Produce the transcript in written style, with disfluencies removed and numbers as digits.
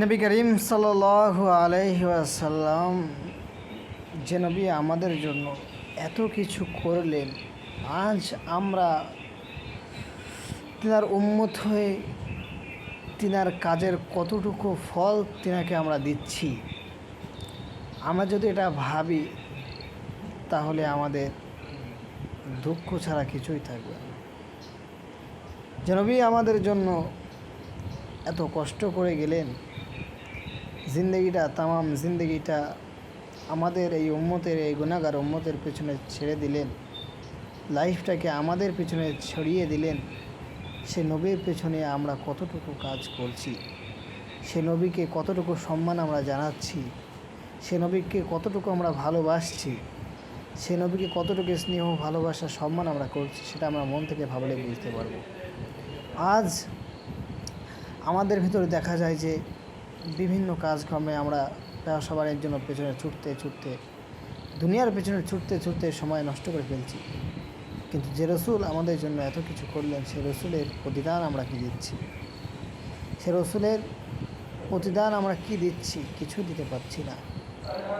নবী করিম সাল্লাল্লাহু আলাইহি ওয়াসাল্লাম যে নবী আমাদের জন্য এত কিছু করলেন, আজ আমরা তিনার উম্মত হয়ে তিনার কাজের কতটুকু ফল তিনাকে আমরা দিচ্ছি। আমরা যদি এটা ভাবি তাহলে আমাদের দুঃখ ছাড়া কিছুই থাকবে না। যে নবী আমাদের জন্য এত কষ্ট করে গেলেন, তামাম জিন্দগিটা আমাদের এই উম্মতের, এই গুনাহগার উম্মতের পেছনে ছেড়ে দিলেন, লাইফটাকে আমাদের পেছনে ছড়িয়ে দিলেন। সে নবীর পেছনে আমরা কতটুকু কাজ করছি, সে নবীকে কতটুকু সম্মান আমরা জানাচ্ছি, সে নবীকে কতটুকু আমরা ভালোবাসছি, সে নবীকে কতটুকু স্নেহ, ভালোবাসা, সম্মান আমরা করছি, সেটা আমরা মন থেকে ভাবলে বুঝতে পারবো। আজ আমাদের ভিতরে দেখা যায় যে বিভিন্ন কাজকর্মে আমরা ব্যবসা বাণিজ্যের জন্য পেছনে ছুটতে দুনিয়ার পেছনে ছুটতে সময় নষ্ট করে ফেলছি। কিন্তু যে রসুল আমাদের জন্য এত কিছু করলেন, সে রসুলের প্রতিদান আমরা কী দিচ্ছি? সে রসুলের প্রতিদান আমরা কী দিচ্ছি? কিছু দিতে পারছি না।